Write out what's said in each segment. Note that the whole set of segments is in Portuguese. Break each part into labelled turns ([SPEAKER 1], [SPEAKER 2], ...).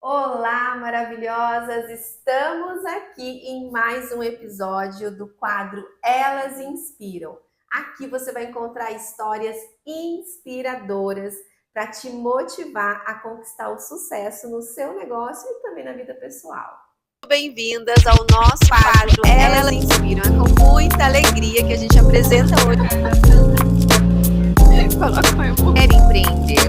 [SPEAKER 1] Olá, maravilhosas! Estamos aqui em mais um episódio do quadro Elas Inspiram. Aqui você vai encontrar histórias inspiradoras para te motivar a conquistar o sucesso no seu negócio e também na vida pessoal.
[SPEAKER 2] Bem-vindas ao nosso quadro Elas Inspiram. É com muita alegria que a gente apresenta hoje Mulher Empreender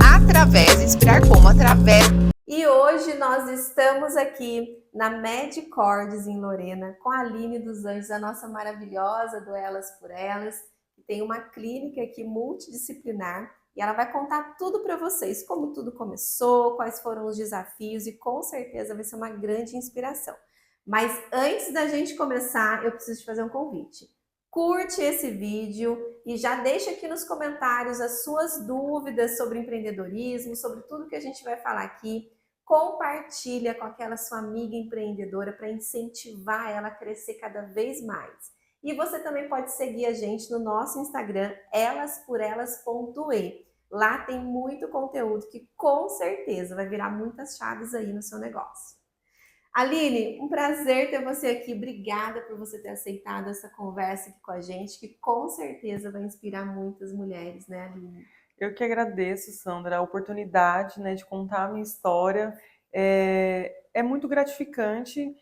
[SPEAKER 2] através, inspirar como? Através.
[SPEAKER 1] E hoje nós estamos aqui na Medcords em Lorena com a Aline dos Anjos, a nossa maravilhosa do Elas por Elas, que tem uma clínica aqui multidisciplinar e ela vai contar tudo para vocês, como tudo começou, quais foram os desafios e com certeza vai ser uma grande inspiração. Mas antes da gente começar, eu preciso te fazer um convite. Curte esse vídeo e já deixa aqui nos comentários as suas dúvidas sobre empreendedorismo, sobre tudo que a gente vai falar aqui. Compartilha com aquela sua amiga empreendedora para incentivar ela a crescer cada vez mais. E você também pode seguir a gente no nosso Instagram, elasporelas.e. Lá tem muito conteúdo que com certeza vai virar muitas chaves aí no seu negócio. Aline, um prazer ter você aqui. Obrigada por você ter aceitado essa conversa aqui com a gente, que com certeza vai inspirar muitas mulheres, né, Aline?
[SPEAKER 3] Eu que agradeço, Sandra, a oportunidade, né, de contar a minha história. É muito gratificante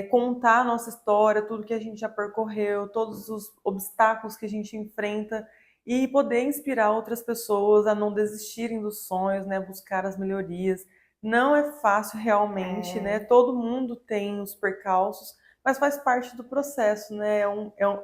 [SPEAKER 3] contar a nossa história, tudo que a gente já percorreu, todos os obstáculos que a gente enfrenta e poder inspirar outras pessoas a não desistirem dos sonhos, né, buscar as melhorias. Não é fácil realmente, né? Todo mundo tem os percalços, mas faz parte do processo, né?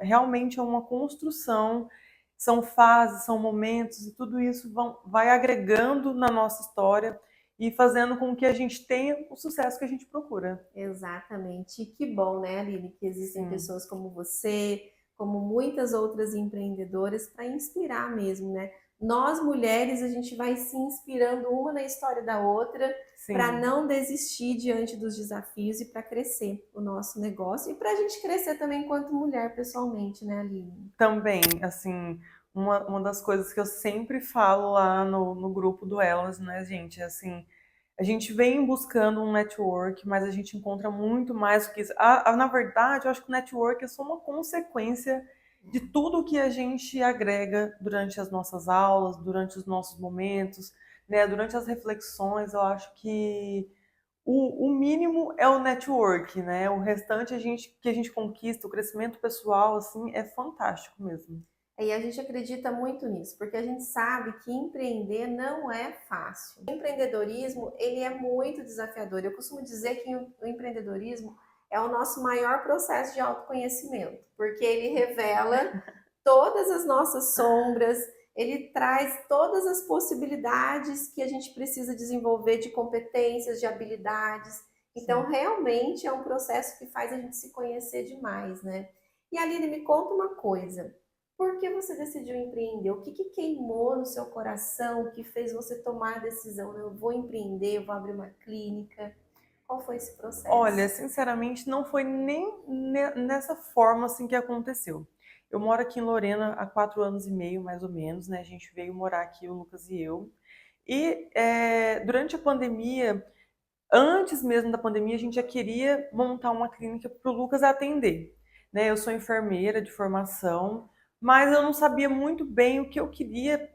[SPEAKER 3] Realmente é uma construção, são fases, são momentos, e tudo isso vai agregando na nossa história e fazendo com que a gente tenha o sucesso que a gente procura.
[SPEAKER 1] Exatamente. E que bom, né, Aline, que existem
[SPEAKER 3] Sim.
[SPEAKER 1] pessoas como você, como muitas outras empreendedoras, para inspirar mesmo, né? Nós mulheres, a gente vai se inspirando uma na história da outra para
[SPEAKER 3] Sim.
[SPEAKER 1] não desistir diante dos desafios e para crescer o nosso negócio e para a gente crescer também enquanto mulher pessoalmente, né, Aline?
[SPEAKER 3] Também, assim, uma das coisas que eu sempre falo lá no grupo do Elas, né, gente, é assim, a gente vem buscando um network, mas a gente encontra muito mais do que isso. Na verdade, eu acho que o network é só uma consequência de tudo que a gente agrega durante as nossas aulas, durante os nossos momentos, né, durante as reflexões. Eu acho que o mínimo é o network, né? O restante que a gente conquista, o crescimento pessoal, assim, é fantástico mesmo.
[SPEAKER 1] E a gente acredita muito nisso, porque a gente sabe que empreender não é fácil. O empreendedorismo, ele é muito desafiador. Eu costumo dizer que o empreendedorismo é o nosso maior processo de autoconhecimento, porque ele revela todas as nossas sombras, ele traz todas as possibilidades que a gente precisa desenvolver de competências, de habilidades. Então,
[SPEAKER 3] Sim.
[SPEAKER 1] realmente é um processo que faz a gente se conhecer demais, né? E Aline, me conta uma coisa. Por que você decidiu empreender? O que, que queimou no seu coração? O que fez você tomar a decisão? Eu vou empreender, eu vou abrir uma clínica. Qual foi esse
[SPEAKER 3] Olha,
[SPEAKER 1] processo?
[SPEAKER 3] sinceramente, não foi nem nessa forma assim que aconteceu. Eu moro aqui em Lorena há 4 anos e meio, mais ou menos, né? A gente veio morar aqui, o Lucas e eu. E durante a pandemia, antes mesmo da pandemia, a gente já queria montar uma clínica para o Lucas atender, né? Eu sou enfermeira de formação, mas eu não sabia muito bem o que eu queria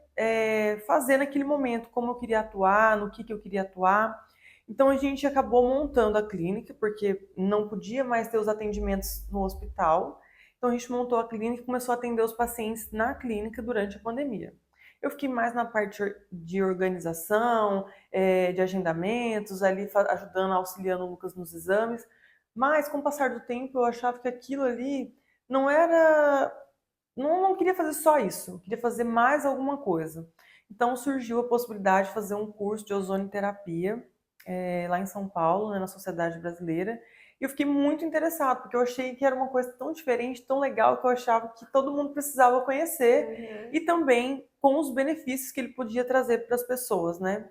[SPEAKER 3] fazer naquele momento, como eu queria atuar, no que eu queria atuar. Então a gente acabou montando a clínica, porque não podia mais ter os atendimentos no hospital. Então a gente montou a clínica e começou a atender os pacientes na clínica durante a pandemia. Eu fiquei mais na parte de organização, de agendamentos, ali ajudando, auxiliando o Lucas nos exames. Mas com o passar do tempo eu achava que aquilo ali não era. Não queria fazer só isso, eu queria fazer mais alguma coisa. Então surgiu a possibilidade de fazer um curso de ozonioterapia lá em São Paulo, né, na Sociedade Brasileira. E eu fiquei muito interessado, porque eu achei que era uma coisa tão diferente, tão legal, que eu achava que todo mundo precisava conhecer
[SPEAKER 1] Uhum.
[SPEAKER 3] e também com os benefícios que ele podia trazer para as pessoas, né?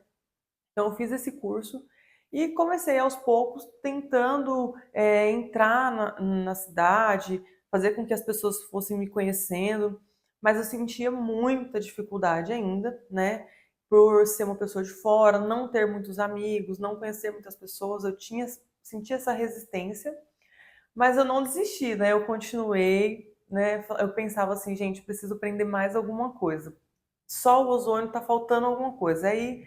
[SPEAKER 3] Então eu fiz esse curso e comecei aos poucos tentando entrar na cidade, fazer com que as pessoas fossem me conhecendo, mas eu sentia muita dificuldade ainda, né? por ser uma pessoa de fora, não ter muitos amigos, não conhecer muitas pessoas, senti essa resistência, mas eu não desisti, né? Eu continuei, né? Eu pensava assim, gente, preciso aprender mais alguma coisa. Só o ozônio tá faltando alguma coisa. Aí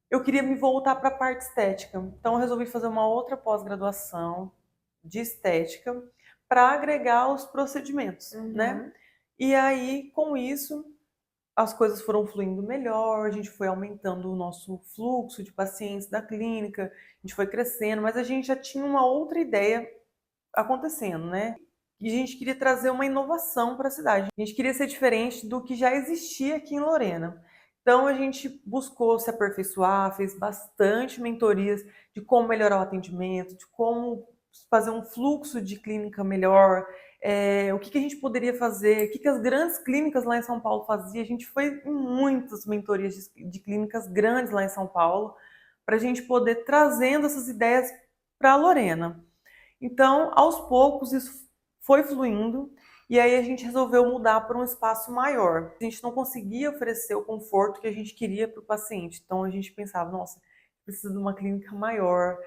[SPEAKER 3] eu queria me voltar para a parte estética. Então eu resolvi fazer uma outra pós-graduação de estética para agregar os procedimentos, né?
[SPEAKER 1] Uhum.
[SPEAKER 3] E aí, com isso, as coisas foram fluindo melhor, a gente foi aumentando o nosso fluxo de pacientes da clínica, a gente foi crescendo, mas a gente já tinha uma outra ideia acontecendo, né? E a gente queria trazer uma inovação para a cidade. A gente queria ser diferente do que já existia aqui em Lorena. Então a gente buscou se aperfeiçoar, fez bastante mentorias de como melhorar o atendimento, de como fazer um fluxo de clínica melhor, o que a gente poderia fazer, o que as grandes clínicas lá em São Paulo faziam. A gente foi em muitas mentorias de clínicas grandes lá em São Paulo para a gente poder trazendo essas ideias para a Lorena. Então, aos poucos, isso foi fluindo e aí a gente resolveu mudar para um espaço maior. A gente não conseguia oferecer o conforto que a gente queria para o paciente. Então, a gente pensava, nossa, precisa de uma clínica maior.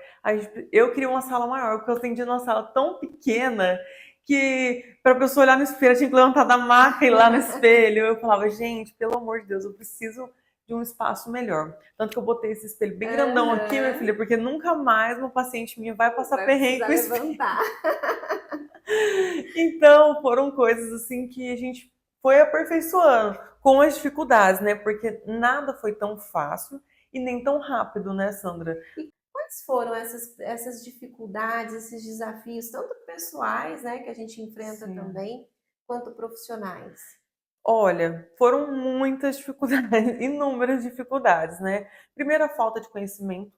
[SPEAKER 3] Eu queria uma sala maior, porque eu atendia numa sala tão pequena que para a pessoa olhar no espelho, eu tinha que levantar da maca e ir lá no espelho. Eu falava, gente, pelo amor de Deus, eu preciso de um espaço melhor. Tanto que eu botei esse espelho bem grandão aqui, minha filha, porque nunca mais uma paciente minha vai passar
[SPEAKER 1] Vai
[SPEAKER 3] perrengue
[SPEAKER 1] precisar
[SPEAKER 3] com espelho.
[SPEAKER 1] levantar.
[SPEAKER 3] Então, foram coisas assim que a gente foi aperfeiçoando com as dificuldades, né? Porque nada foi tão fácil e nem tão rápido, né, Sandra?
[SPEAKER 1] E quais foram essas dificuldades, esses desafios, tanto pessoais, né, que a gente enfrenta
[SPEAKER 3] Sim.
[SPEAKER 1] também, quanto profissionais?
[SPEAKER 3] Olha, foram muitas dificuldades, inúmeras dificuldades, né? Primeiro, a falta de conhecimento,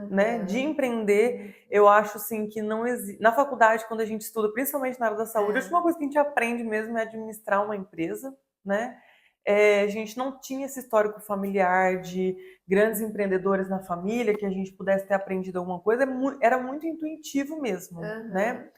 [SPEAKER 3] né? De
[SPEAKER 1] Uhum.
[SPEAKER 3] empreender, eu acho assim que não existe. Na faculdade, quando a gente estuda, principalmente na área da saúde, acho que uma coisa que a gente aprende mesmo é administrar uma empresa, né? A gente não tinha esse histórico familiar de grandes empreendedores na família, que a gente pudesse ter aprendido alguma coisa, era muito intuitivo mesmo, né?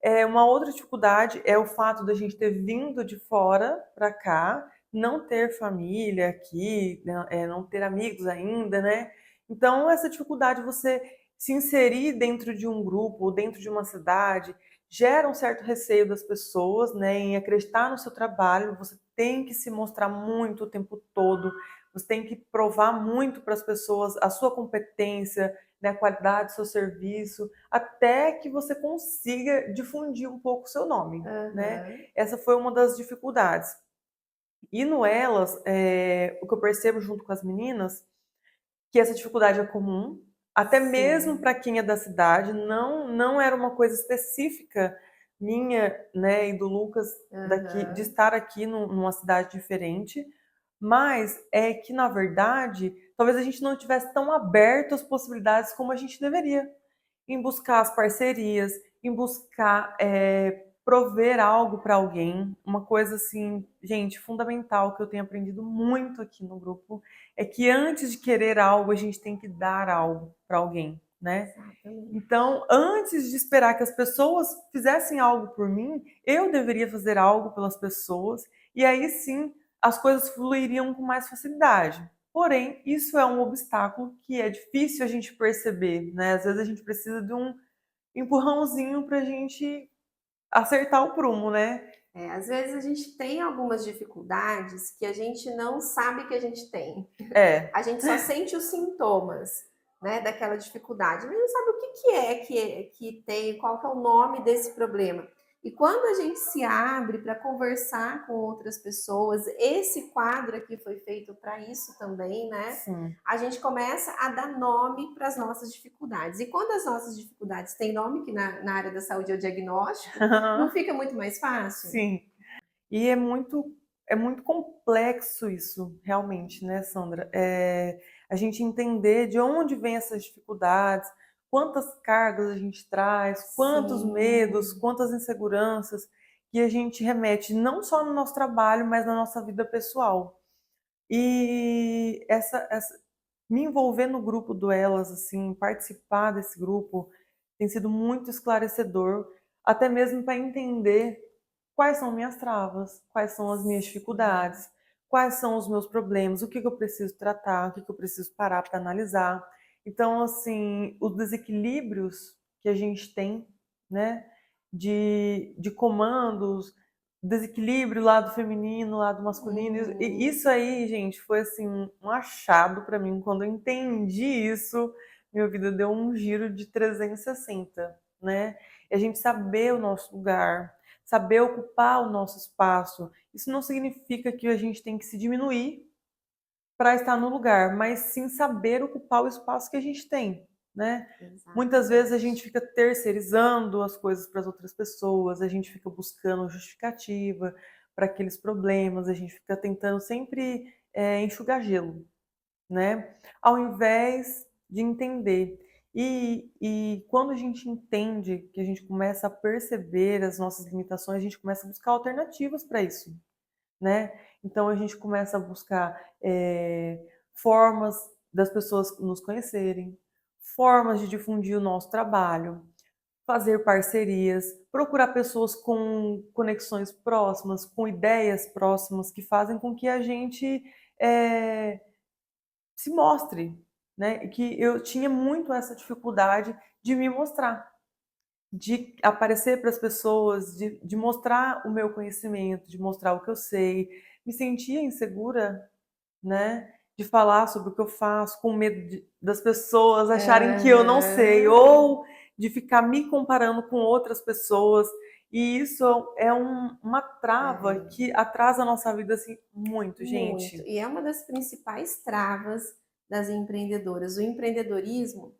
[SPEAKER 1] Uhum.
[SPEAKER 3] Uma outra dificuldade é o fato da gente ter vindo de fora para cá, não ter família aqui, né, não ter amigos ainda, né? Então, essa dificuldade de você se inserir dentro de um grupo, ou dentro de uma cidade, gera um certo receio das pessoas, né, em acreditar no seu trabalho. Você tem que se mostrar muito o tempo todo, você tem que provar muito para as pessoas a sua competência, né, a qualidade do seu serviço, até que você consiga difundir um pouco o seu nome, né?
[SPEAKER 1] Uhum.
[SPEAKER 3] Essa foi uma das dificuldades. E no Elas, o que eu percebo junto com as meninas, que essa dificuldade é comum, até mesmo
[SPEAKER 1] Sim.
[SPEAKER 3] para quem é da cidade, não era uma coisa específica minha, né, e do Lucas daqui, de
[SPEAKER 1] Uhum.
[SPEAKER 3] estar aqui numa cidade diferente, mas é que, na verdade, talvez a gente não tivesse tão aberto às possibilidades como a gente deveria, em buscar as parcerias, em buscar prover algo para alguém. Uma coisa assim, gente, fundamental que eu tenho aprendido muito aqui no grupo é que antes de querer algo, a gente tem que dar algo para alguém, né?
[SPEAKER 1] Exatamente.
[SPEAKER 3] Então, antes de esperar que as pessoas fizessem algo por mim, eu deveria fazer algo pelas pessoas e aí sim as coisas fluiriam com mais facilidade. Porém, isso é um obstáculo que é difícil a gente perceber, né? Às vezes a gente precisa de um empurrãozinho para a gente acertar o prumo, né?
[SPEAKER 1] Às vezes a gente tem algumas dificuldades que a gente não sabe que a gente tem.
[SPEAKER 3] É,
[SPEAKER 1] A gente só sente os sintomas, né, daquela dificuldade, mas não sabe o que, que é que tem, qual que é o nome desse problema. E quando a gente se abre para conversar com outras pessoas, esse quadro aqui foi feito para isso também, né?
[SPEAKER 3] sim.
[SPEAKER 1] A gente começa a dar nome para as nossas dificuldades. E quando as nossas dificuldades têm nome, que na área da saúde é o diagnóstico, não fica muito mais fácil?
[SPEAKER 3] Sim. E é muito complexo isso, realmente, né, Sandra? A gente entender de onde vêm essas dificuldades, quantas cargas a gente traz, quantos medos,
[SPEAKER 1] Sim.
[SPEAKER 3] quantas inseguranças que a gente remete não só no nosso trabalho, mas na nossa vida pessoal. E me envolver no grupo do Elas, assim, participar desse grupo, tem sido muito esclarecedor, até mesmo para entender quais são minhas travas, quais são as minhas dificuldades, quais são os meus problemas, o que eu preciso tratar, o que eu preciso parar para analisar. Então, assim, os desequilíbrios que a gente tem, né, de comandos, desequilíbrio lado feminino, lado masculino, e isso aí, gente, foi assim um achado para mim. Quando eu entendi isso, minha vida deu um giro de 360, né? E a gente saber o nosso lugar, saber ocupar o nosso espaço. Isso não significa que a gente tem que se diminuir para estar no lugar, mas sim saber ocupar o espaço que a gente tem, né? Muitas vezes a gente fica terceirizando as coisas para as outras pessoas, a gente fica buscando justificativa para aqueles problemas, a gente fica tentando sempre enxugar gelo, né? Ao invés de entender. E quando a gente entende, que a gente começa a perceber as nossas limitações, a gente começa a buscar alternativas para isso, né? Então a gente começa a buscar formas das pessoas nos conhecerem, formas de difundir o nosso trabalho, fazer parcerias, procurar pessoas com conexões próximas, com ideias próximas, que fazem com que a gente se mostre, né? E que eu tinha muito essa dificuldade de me mostrar, de aparecer para as pessoas, de mostrar o meu conhecimento, de mostrar o que eu sei. Me sentia insegura, né? De falar sobre o que eu faço, com medo das pessoas acharem que eu não sei, ou de ficar me comparando com outras pessoas. E isso é uma trava que atrasa a nossa vida assim muito,
[SPEAKER 1] Muito.
[SPEAKER 3] gente.
[SPEAKER 1] E é uma das principais travas das empreendedoras. O empreendedorismo,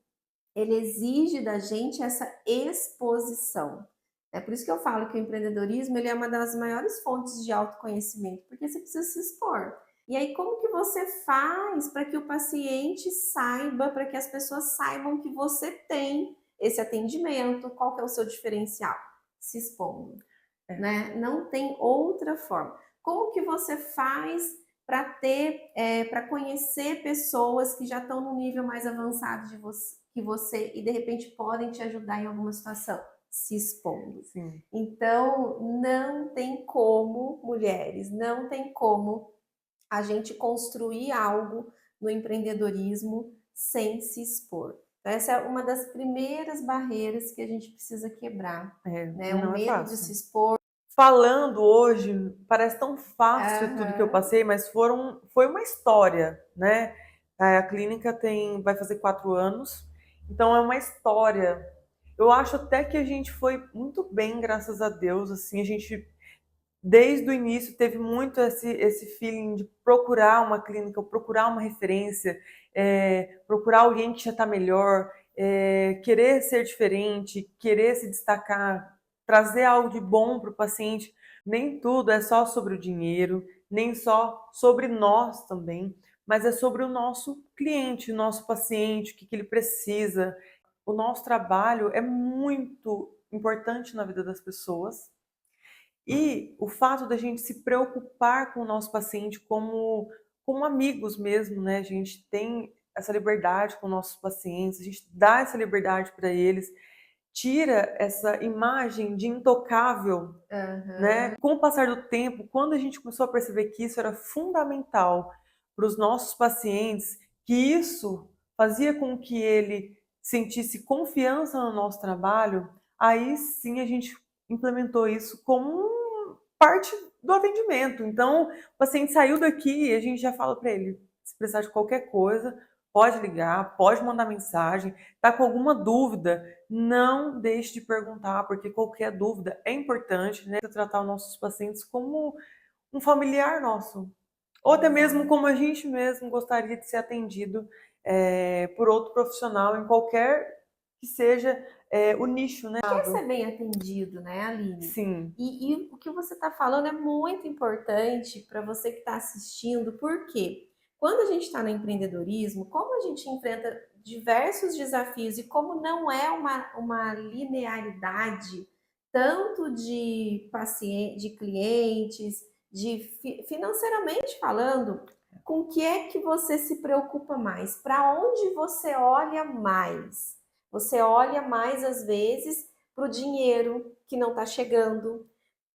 [SPEAKER 1] ele exige da gente essa exposição. É por isso que eu falo que o empreendedorismo ele é uma das maiores fontes de autoconhecimento, porque você precisa se expor. E aí, como que você faz para que o paciente saiba, para que as pessoas saibam que você tem esse atendimento? Qual que é o seu diferencial? Se expondo, né? Não tem outra forma. Como que você faz para para conhecer pessoas que já estão no nível mais avançado que você e de repente podem te ajudar em alguma situação? Se expondo.
[SPEAKER 3] Sim.
[SPEAKER 1] Então, não tem como, mulheres, não tem como a gente construir algo no empreendedorismo sem se expor. Então, essa é uma das primeiras barreiras que a gente precisa quebrar, né? O
[SPEAKER 3] Não é
[SPEAKER 1] medo de se
[SPEAKER 3] fácil.
[SPEAKER 1] expor.
[SPEAKER 3] Falando hoje, parece tão fácil tudo que eu passei, mas foi uma história, né? A clínica vai fazer 4 anos, então é uma história. Eu acho até que a gente foi muito bem, graças a Deus, assim, a gente desde o início teve muito esse feeling de procurar uma clínica, procurar uma referência, procurar alguém que já está melhor, querer ser diferente, querer se destacar, trazer algo de bom para o paciente. Nem tudo é só sobre o dinheiro, nem só sobre nós também, mas é sobre o nosso cliente, o nosso paciente, o que ele precisa. O nosso trabalho é muito importante na vida das pessoas. E o fato da gente se preocupar com o nosso paciente como amigos mesmo, né? A gente tem essa liberdade com nossos pacientes, a gente dá essa liberdade para eles, tira essa imagem de intocável, né? Com o passar do tempo, quando a gente começou a perceber que isso era fundamental para os nossos pacientes, que isso fazia com que ele sentisse confiança no nosso trabalho, aí sim a gente implementou isso como parte do atendimento. Então, o paciente saiu daqui e a gente já fala para ele, se precisar de qualquer coisa, pode ligar, pode mandar mensagem, tá com alguma dúvida, não deixe de perguntar, porque qualquer dúvida é importante, né? Tratar os nossos pacientes como um familiar nosso, ou até mesmo como a gente mesmo gostaria de ser atendido por outro profissional em qualquer que seja o nicho, né?
[SPEAKER 1] Quer ser bem atendido, né, Aline?
[SPEAKER 3] Sim.
[SPEAKER 1] E o que você está falando é muito importante para você que está assistindo, porque quando a gente está no empreendedorismo, como a gente enfrenta diversos desafios e como não é uma linearidade tanto de pacientes, de clientes, financeiramente falando, com o que é que você se preocupa mais? Para onde você olha mais? Você olha mais às vezes para o dinheiro que não está chegando,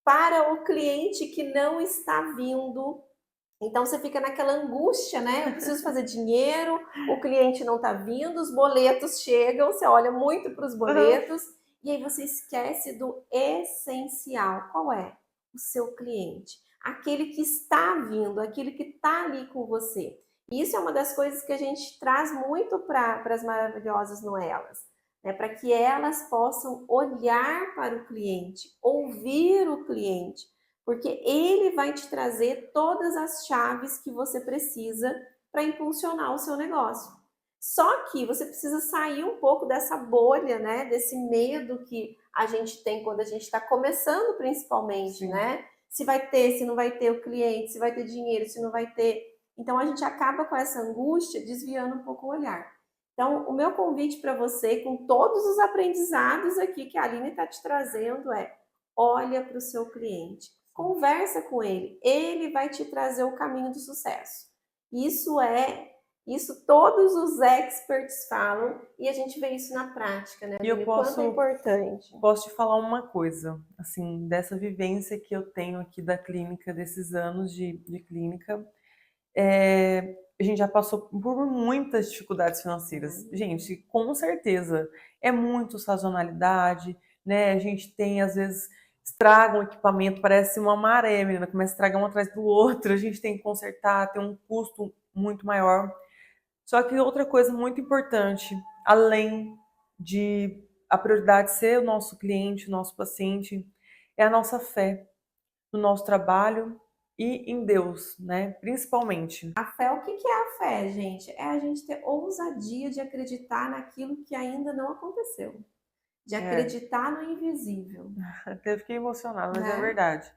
[SPEAKER 1] para o cliente que não está vindo, Então você fica naquela angústia, né? Eu preciso fazer dinheiro, o cliente não está vindo, os boletos chegam, você olha muito para os boletos e aí você esquece do essencial. Qual é? O seu cliente, aquele que está vindo, aquele que está ali com você. E isso é uma das coisas que a gente traz muito para as maravilhosas Noelas, né? Para que elas possam olhar para o cliente, ouvir o cliente, porque ele vai te trazer todas as chaves que você precisa para impulsionar o seu negócio. Só que você precisa sair um pouco dessa bolha, né? Desse medo que a gente tem quando a gente está começando, principalmente,
[SPEAKER 3] Sim.
[SPEAKER 1] né? Se vai ter, se não vai ter o cliente, se vai ter dinheiro, se não vai ter. Então a gente acaba com essa angústia desviando um pouco o olhar. Então, o meu convite para você, com todos os aprendizados aqui que a Aline está te trazendo, é: olha para o seu cliente, conversa com ele vai te trazer o caminho do sucesso. Isso todos os experts falam e a gente vê isso na prática, né,
[SPEAKER 3] E eu
[SPEAKER 1] Aline? Quanto é importante.
[SPEAKER 3] posso te falar uma coisa, assim, dessa vivência que eu tenho aqui da clínica, desses anos de clínica. A gente já passou por muitas dificuldades financeiras. Gente, com certeza, é muito sazonalidade, né? A gente tem, às vezes, estraga um equipamento, parece uma maré, menina, começa a estragar um atrás do outro, a gente tem que consertar, tem um custo muito maior. Só que outra coisa muito importante, além de a prioridade ser o nosso cliente, o nosso paciente, é a nossa fé no nosso trabalho e em Deus, né? Principalmente.
[SPEAKER 1] A fé, o que que é a fé, gente? É a gente ter ousadia de acreditar naquilo que ainda não aconteceu, de
[SPEAKER 3] É,
[SPEAKER 1] acreditar no invisível,
[SPEAKER 3] até fiquei emocionada, mas é
[SPEAKER 1] né?
[SPEAKER 3] verdade.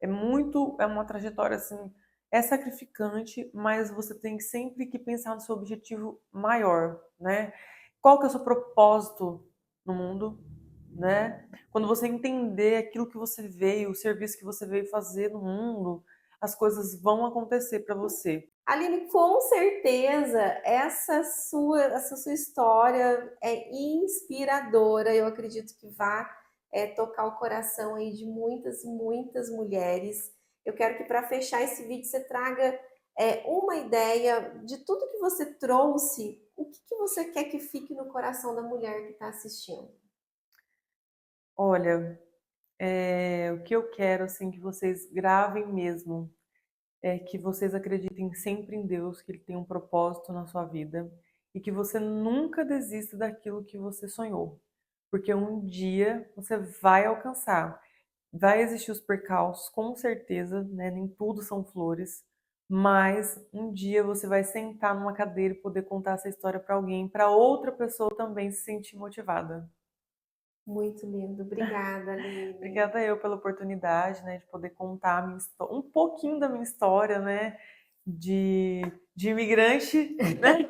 [SPEAKER 3] É uma trajetória assim, é sacrificante, mas você tem sempre que pensar no seu objetivo maior, né? Qual que é o seu propósito no mundo, né? Quando você entender aquilo que você veio, o serviço que você veio fazer no mundo, as coisas vão acontecer para você.
[SPEAKER 1] Aline, com certeza, essa sua história é inspiradora. Eu acredito que vai tocar o coração aí de muitas, muitas mulheres. Eu quero que para fechar esse vídeo você traga uma ideia de tudo que você trouxe. O que que você quer que fique no coração da mulher que está assistindo?
[SPEAKER 3] Olha, o que eu quero assim que vocês gravem mesmo é que vocês acreditem sempre em Deus, que Ele tem um propósito na sua vida e que você nunca desista daquilo que você sonhou, porque um dia você vai alcançar. Vai existir os percalços, com certeza, né? Nem tudo são flores, mas um dia você vai sentar numa cadeira e poder contar essa história para alguém, para outra pessoa também se sentir motivada.
[SPEAKER 1] Muito lindo. Obrigada, Aline.
[SPEAKER 3] Obrigada eu pela oportunidade, né, de poder contar a minha um pouquinho da minha história, né, de imigrante, né?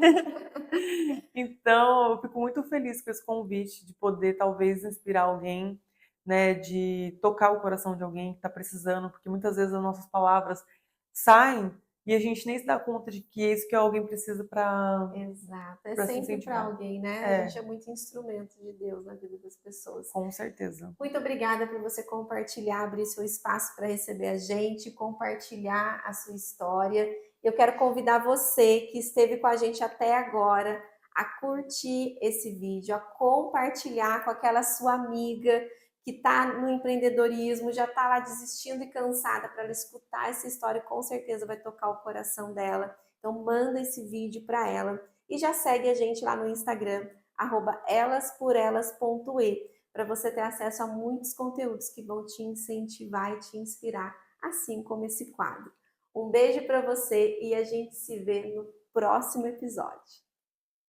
[SPEAKER 3] Então, eu fico muito feliz com esse convite de poder talvez inspirar alguém, né, de tocar o coração de alguém que está precisando, porque muitas vezes as nossas palavras saem e a gente nem se dá conta de que é isso que alguém precisa
[SPEAKER 1] Exato. É
[SPEAKER 3] para se
[SPEAKER 1] sempre para
[SPEAKER 3] incentivar.
[SPEAKER 1] alguém, né? A gente
[SPEAKER 3] É,
[SPEAKER 1] é muito instrumento de Deus na vida das pessoas.
[SPEAKER 3] com certeza.
[SPEAKER 1] Muito obrigada por você compartilhar, abrir seu espaço para receber a gente, compartilhar a sua história. Eu quero convidar você que esteve com a gente até agora a curtir esse vídeo, a compartilhar com aquela sua amiga que está no empreendedorismo, já está lá desistindo e cansada, para ela escutar essa história, com certeza vai tocar o coração dela. Então manda esse vídeo para ela e já segue a gente lá no Instagram, @elasporelas.e, para você ter acesso a muitos conteúdos que vão te incentivar e te inspirar, assim como esse quadro. Um beijo para você e a gente se vê no próximo episódio.